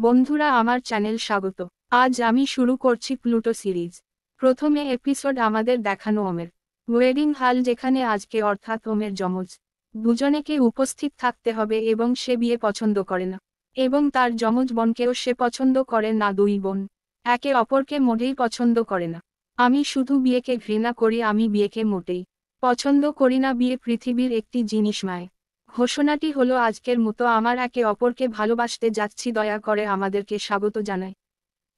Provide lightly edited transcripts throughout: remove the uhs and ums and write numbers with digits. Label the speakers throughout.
Speaker 1: বন্ধুরা আমার চ্যানেল স্বাগত। আজ আমি শুরু করছি প্লুটো সিরিজ। প্রথমে এপিসোড আমাদের দেখানো ওমের ওয়েডিং হল, যেখানে আজকে অর্থাৎ ওমের যমজ দুজনেকে উপস্থিত থাকতে হবে এবং সে বিয়ে পছন্দ করে না, এবং তার যমজ বোনকেও সে পছন্দ করে না। দুই বোন একে অপরকে মোটেই পছন্দ করে না। আমি শুধু বিয়েকে ঘৃণা করি, আমি বিয়েকে মোটেই পছন্দ করি না। বিয়ে পৃথিবীর একটি জিনিস মায়। ঘোষণাটি হলো আজকের মতো আমার একে অপরকে ভালোবাসতে যাচ্ছি, দয়া করে আমাদেরকে স্বাগত জানাই।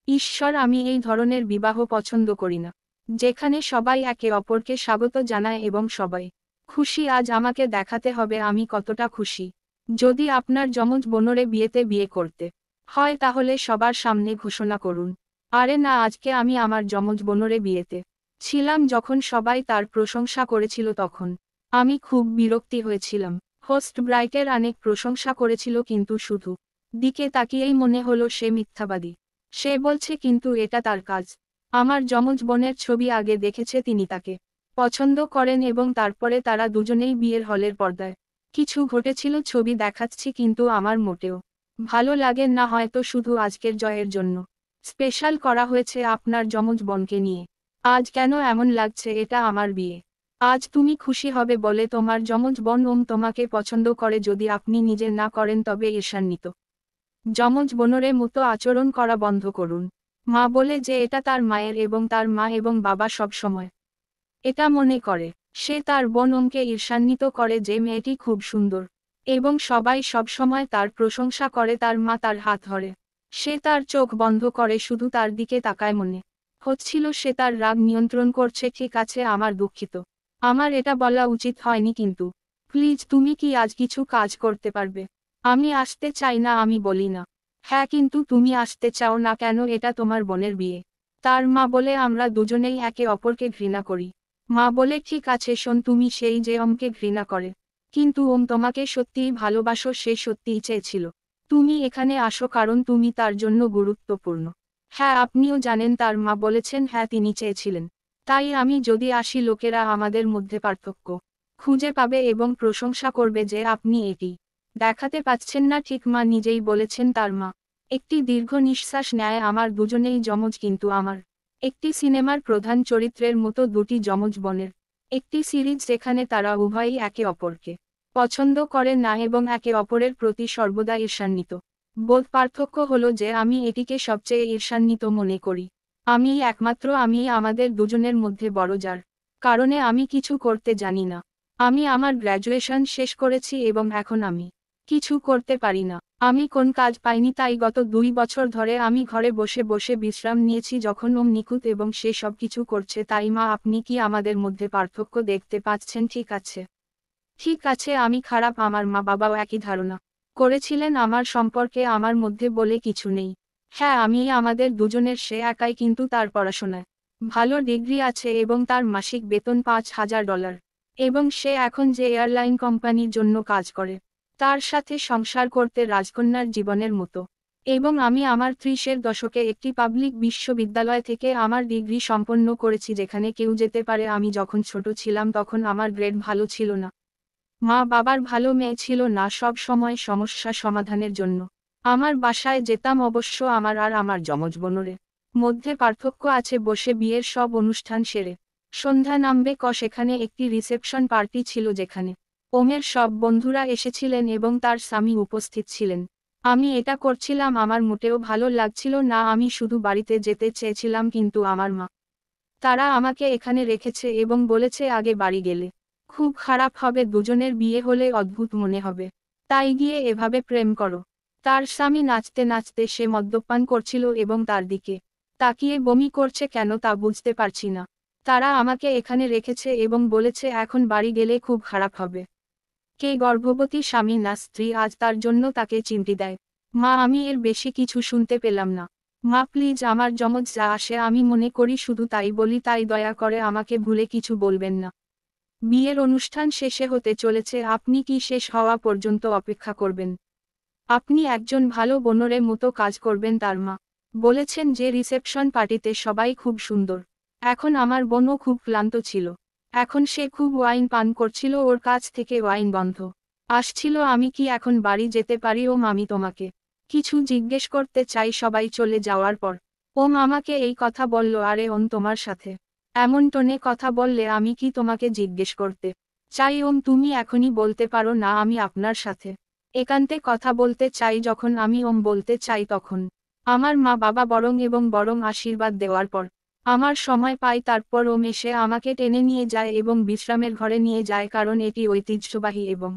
Speaker 1: ঈশ্বর, আমি এই ধরনের বিবাহ পছন্দ করি না, যেখানে সবাই একে অপরকে স্বাগত জানায় এবং সবাই খুশি। আজ আমাকে দেখাতে হবে আমি কতটা খুশি। যদি আপনার যমজ বোনরে বিয়েতে বিয়ে করতে হয় তাহলে সবার সামনে ঘোষণা করুন। আরে না, আজকে আমি আমার যমজ বোনরে বিয়েতে ছিলাম যখন সবাই তার প্রশংসা করেছিল তখন আমি খুব বিরক্তি হয়েছিলাম। হোস্ট ব্রাইটের অনেক প্রশংসা করেছিল, কিন্তু শুধু দিকে তাকিয়েই মনে হলো সে মিথ্যাবাদী। সে বলছে কিন্তু এটা তার কাজ। আমার যমজ বোনের ছবি আগে দেখেছে, তিনি তাকে পছন্দ করেন এবং তারপরে তারা দুজনেই বিয়ের হলের পর্দায় কিছু ঘটেছিল ছবি দেখাচ্ছি, কিন্তু আমার মোটেও ভালো লাগে না। হয়তো শুধু আজকের জয়ের জন্য স্পেশাল করা হয়েছে আপনার যমজ বোনকে নিয়ে। আজ কেন এমন লাগছে, এটা আমার বিয়ে। আজ তুমি খুশি হবে বলে তোমার যমজ বোন ওম তোমাকে পছন্দ করে। যদি আপনি নিজে না করেন তবে ঈর্ষান্বিত যমজ বোনরে মতো আচরণ করা বন্ধ করুন। মা বলে যে এটা তার মায়ের, এবং তার মা এবং বাবা সব সময় এটা মনে করে। সে তার বোন ওমকে ঈর্ষান্বিত করে যে মেয়েটি খুব সুন্দর, এবং সবাই সব সময় তার প্রশংসা করে। তার মা তার হাত ধরে, সে তার চোখ বন্ধ করে শুধু তার দিকে তাকায়। মনে হচ্ছিল সে তার রাগ নিয়ন্ত্রণ করছে। ঠিক আছে, আমার দুঃখিত, আমার এটা বলা উচিত হয়নি, কিন্তু প্লিজ তুমি কি আজ কিছু কাজ করতে পারবে? আমি আসতে চাই না, আমি বলি না। হ্যাঁ, কিন্তু তুমি আসতে চাও না কেন? এটা তোমার বোনের বিয়ে। তার মা বলে আমরা দুজনেই একে অপরকে ঘৃণা করি। মা বলে ঠিক আছে শোন, তুমি সেই যে ওমকে ঘৃণা করে, কিন্তু ওম তোমাকে সত্যিই ভালোবাসো, সে সত্যিই চেয়েছিল তুমি এখানে আসো কারণ তুমি তার জন্য গুরুত্বপূর্ণ। হ্যাঁ, আপনিও জানেন তার মা বলেছেন হ্যাঁ তিনি চেয়েছিলেন। তাই আমি যদি আসি লোকেরা আমাদের মধ্যে পার্থক্য খুঁজে পাবে এবং প্রশংসা করবে যে আপনি এটি দেখাতে পাচ্ছেন না। ঠিক মা নিজেই বলেছেন। তার মা একটি দীর্ঘ নিঃশ্বাস নেয়। আমার দুজনেই যমজ, কিন্তু আমার একটি সিনেমার প্রধান চরিত্রের মতো দুটি যমজ বোনের একটি সিরিজ যেখানে তারা উভয়ই একে অপরকে পছন্দ করে না এবং একে অপরের প্রতি সর্বদা ঈর্ষান্বিত বোধ। পার্থক্য হলো যে আমি এটিকে সবচেয়ে ঈর্ষান্বিত মনে করি। আমিই একমাত্র, আমিই আমাদের দুজনের মধ্যে বড়, যার কারণে আমি কিছু করতে জানি না। আমি আমার গ্র্যাজুয়েশন শেষ করেছি এবং এখন আমি কিছু করতে পারি না। আমি কোন কাজ পাইনি, তাই গত 2 বছর ধরে আমি ঘরে বসে বসে বিশ্রাম নিয়েছি যখন ওম নিখুঁত এবং সে সব কিছু করছে। তাই মা, আপনি কি আমাদের মধ্যে পার্থক্য দেখতে পাচ্ছেন? ঠিক আছে, ঠিক আছে, আমি খারাপ। আমার মা বাবাও একই ধারণা করেছিলেন আমার সম্পর্কে। আমার মধ্যে বলে কিছু নেই। হ্যাঁ, আমি আমাদের দুজনের সে একাই, কিন্তু তার পড়াশোনায় ভালো ডিগ্রি আছে এবং তার মাসিক বেতন $5,000, এবং সে এখন যে এয়ারলাইন কোম্পানির জন্য কাজ করে তার সাথে সংসার করতে রাজকন্যার জীবনের মতো। এবং আমি আমার 30-এর দশকে একটি পাবলিক বিশ্ববিদ্যালয় থেকে আমার ডিগ্রি সম্পন্ন করেছি, যেখানে কেউ যেতে পারে। আমি যখন ছোট ছিলাম তখন আমার গ্রেড ভালো ছিল না, মা বাবার ভালো মেয়ে ছিল না, সব সময় সমস্যা সমাধানের জন্য আমার বাসায় যেতাম। অবশ্য আমার আর আমার যমজ বোনের মধ্যে পার্থক্য আছে। বসে বিয়ের সব অনুষ্ঠান সেরে সন্ধ্যা নামবে সেখানে একটি রিসেপশন পার্টি ছিল যেখানে ওমের সব বন্ধুরা এসেছিলেন এবং তার স্বামী উপস্থিত ছিলেন। আমি এটা করছিলাম, আমার মোটেও ভালো লাগছিল না। আমি শুধু বাড়িতে যেতে চেয়েছিলাম, কিন্তু আমার মা তারা আমাকে এখানে রেখেছে এবং বলেছে আগে বাড়ি গেলে খুব খারাপ হবে, দুজনের বিয়ে হলে অদ্ভুত মনে হবে, তাই গিয়ে এভাবে প্রেম করো। তার স্বামী নাচতে নাচতে সে মদ্যপান করছিল এবং তার দিকে তাকিয়ে বমি করছে কেন তা বুঝতে পারছি না। তারা আমাকে এখানে রেখেছে এবং বলেছে এখন বাড়ি গেলে খুব খারাপ হবে। কে গর্ভবতী স্বামী না স্ত্রী আজ তার জন্য তাকে চিমটি দেয়। মা, আমি এর বেশি কিছু শুনতে পেলাম না। মা প্লিজ, আমার যমজ যা আসে আমি মনে করি শুধু তাই বলি, তাই দয়া করে আমাকে ভুলে কিছু বলবেন না। বিয়ের অনুষ্ঠান শেষে হতে চলেছে, আপনি কি শেষ হওয়া পর্যন্ত অপেক্ষা করবেন? আপনি একজন ভালো বোনরে মতো কাজ করবেন। তার মা বলেছেন যে রিসেপশন পার্টিতে সবাই খুব সুন্দর। এখন আমার বোনও খুব ক্লান্ত ছিল, এখন সে খুব ওয়াইন পান করছিল, ওর কাছ থেকে ওয়াইন বন্ধ আসছিল। আমি কি এখন বাড়ি যেতে পারি? ও মামি তোমাকে কিছু জিজ্ঞেস করতে চাই সবাই চলে যাওয়ার পর। ওম আমাকে এই কথা বলল, আরে ওম তোমার সাথে এমন টোনে কথা বললে আমি কি তোমাকে জিজ্ঞেস করতে চাই? ওম তুমি এখনই বলতে পারো না আমি আপনার সাথে একান্তে কথা বলতে চাই। যখন আমি ওম বলতে চাই তখন আমার মা বাবা বরং আশীর্বাদ দেওয়ার পর আমার সময় পাই, তারপর ওম এসে আমাকে টেনে নিয়ে যায় এবং বিশ্রামের ঘরে নিয়ে যায়, কারণ এটি ঐতিহ্যবাহী এবং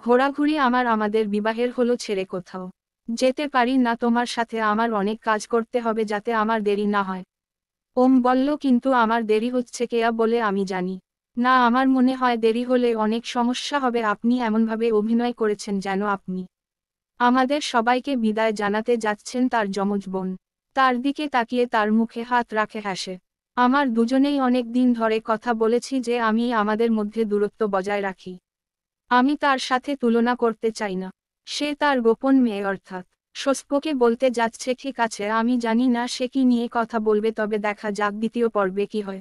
Speaker 1: ঘোরাঘুরি আমাদের বিবাহের হলো ছেড়ে কোথাও যেতে পারি না তোমার সাথে, আমার অনেক কাজ করতে হবে যাতে আমার দেরি না হয়। ওম বলল, কিন্তু আমার দেরি হচ্ছে কেয়া বলে আমি জানি না, আমার মনে হয় দেরি হলে অনেক সমস্যা হবে। আপনি এমনভাবে অভিনয় করেছেন যেন আপনি আমাদের সবাইকে বিদায় জানাতে যাচ্ছেন। তার যমজ বোন তার দিকে তাকিয়ে তার মুখে হাত রাখে হাসে। আমার দুজনেই অনেক দিন ধরে কথা বলেছি যে আমি আমাদের মধ্যে দূরত্ব বজায় রাখি। আমি তার সাথে তুলনা করতে চাই না। সে তার গোপন মেয়ে অর্থাৎ শস্পকে বলতে যাচ্ছে, ঠিক আছে আমি জানি না সে কি নিয়ে কথা বলবে, তবে দেখা যাক দ্বিতীয় পর্বে কি হয়।